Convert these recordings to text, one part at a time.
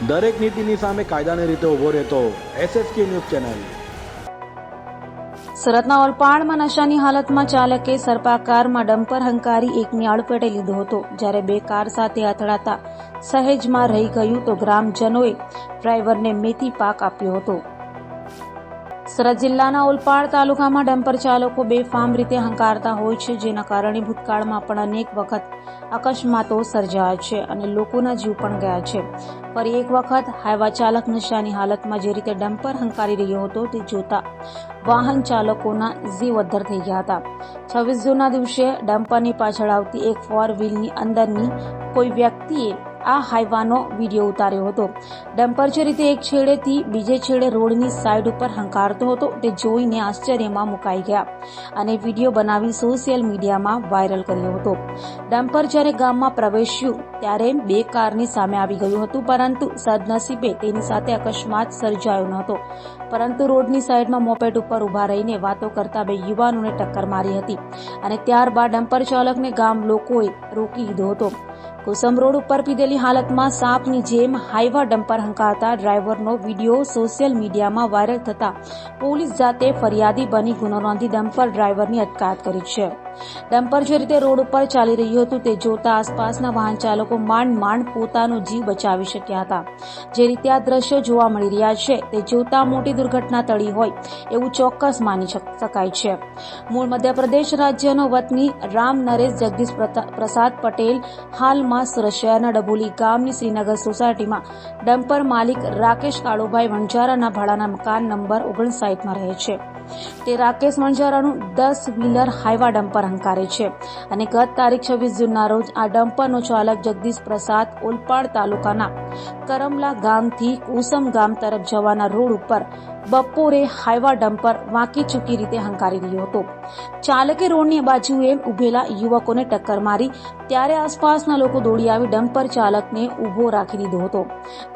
દરેક નીતિની સામે કાયદાની રીતે ઊભો રહેતો SSK ન્યૂઝ ચેનલ। સુરતના ઓલપાડમાં નશાની હાલતમાં ચાલકે સર્પાકારમાં ડમ્પર હંકારી એકની અડફેટે લીધો હતો। જ્યારે બે કાર સાથે અથડાતા સહેજમાં રહી ગયું તો ગ્રામજનોએ ડ્રાઈવરને મેથી પાક આપ્યો હતો। સુરત જિલ્લાના ઓલપાડ તાલુકામાં ડમ્પર ચાલકો બેફામ રીતે હંકારતા હોય છે, જેના કારણે ભૂતકાળમાં પણ અનેક વખત અકસ્માતો સર્જાયા છે અને લોકોના જીવ પણ ગયા છે। ફરી એક વખત હાઈવા ચાલક નશાની હાલતમાં જે રીતે ડમ્પર હંકારી રહ્યો હતો તે જોતા વાહન ચાલકોના જીવ અદ્ધર થઈ ગયા હતા। 26 જૂનના દિવસે ડમ્પરની પાછળ આવતી એક 4 વ્હીલની અંદરની કોઈ વ્યક્તિએ આ હાઈવાનો વિડીયો ઉતાર્યો હતો। ડમ્પર જે રીતે એક છેડેથી બીજે છેડે રોડની સાઈડ ઉપર હંકારતો હતો તે જોઈને આશ્ચર્યમાં મુકાઈ ગયા અને વિડીયો બનાવી સોશિયલ મીડિયામાં વાયરલ કર્યો હતો। ડમ્પર જ્યારે ગામમાં પ્રવેશ્યું ત્યારે બે કારની સામે આવી ગયું હતું, પરંતુ સદનસીબે તેની સાથે અકસ્માત સર્જાયો ન હતો, પરંતુ રોડની સાઈડમાં મોપેડ ઉપર ઉભા રહીને વાતો કરતા બે યુવાનોને ટક્કર મારી હતી અને ત્યારબાદ ડમ્પર ચાલકને ગામ લોકોએ રોકી લીધો હતો। કુસમ રોડ ઉપર પીધેલી હાલતમાં સાપની જેમ હાઈવા ડમ્પર હંકારતા ડ્રાઈવરનો વિડીયો સોશિયલ મીડિયામાં વાયરલ થતા પોલીસ જાતે ફરિયાદી બની ગુનો નોંધી ડમ્પર ડ્રાઈવરની અટકાયત કરી છે। ડમ્પર જે રીતે રોડ ઉપર ચાલી રહ્યું હતું તે જોતા આસપાસના વાહન ચાલકો માંડ પોતાનો જીવ બચાવી શક્યા હતા। જે રીતે આ દ્રશ્યો જોવા મળી રહ્યા છે તે જોતા મોટી દુર્ઘટના ટળી હોય એવું ચોક્કસ માની શકાય છે। મૂળ મધ્યપ્રદેશ રાજ્યનો વતની રામ નરેશ જગદીશ પ્રસાદ પટેલ હાલમાં સુરત શહેરના ડભોલી ગામની શ્રીનગર સોસાયટીમાં ડમ્પર માલિક રાકેશ કાળુભાઈ વણજારાના ભાડાના મકાન નંબર 59માં રહે છે। તે રાકેશ વણજારાનું 10 વ્હીલર હાઈવા ડમ્પર હંકારે છે અને ગત તારીખ 26 જૂનના રોજ આ ડમ્પરનો ચાલક જગદીશ પ્રસાદ ઓલપાડ તાલુકાના કરમલા ગામથી કુસમ ગામ તરફ જવાના રોડ ઉપર બપોરે હાઈવા ડમ્પર વાંકી ચૂકી રીતે હંકારી રહ્યો હતો। ચાલકે રોડની બાજુએ ઉભેલા યુવકોને ટક્કર મારી ત્યારે આસપાસના લોકો દોડી આવી ડમ્પર ચાલકને ઊભો રાખી દીધો હતો।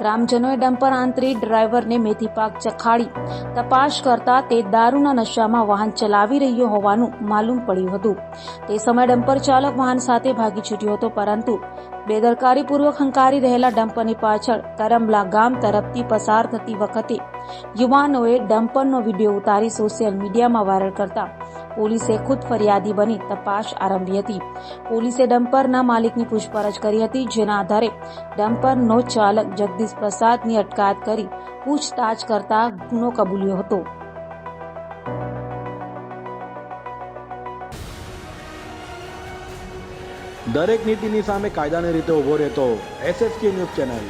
ગ્રામજનોએ ડમ્પર આંતરી ડ્રાઈવરને મેથી પાક ચખાડી તપાસ કરતા તે દારૂના નશામાં વાહન ચલાવી રહ્યો હોવાનું માલુમ પડ્યું હતું। તે સમયે ડમ્પર ચાલક વાહન સાથે ભાગી છૂટ્યો હતો, પરંતુ બેદરકારીપૂર્વક હંકારી રહેલા ડમ્પરની પાછળ કરમલા ગામ તરફથી પસાર થતી વખતે યુવાનોએ ડમ્પરનો વિડીયો ઉતારી સોશિયલ મીડિયામાં વાયરલ કરતા પોલીસે ખુદ ફરિયાદી બની તપાસ આરંભી હતી। પોલીસે ડમ્પરના માલિકની પૂછપરછ કરી હતી, જેના આધારે ડમ્પરનો ચાલક જગદીશ પ્રસાદની અટકાયત કરી પૂછતાછ કરતા ગુનો કબૂલ્યો હતો। દરેક નીતિની સામે કાયદાની રીતે ઊભો રહેતો SSK ન્યૂઝ ચેનલ।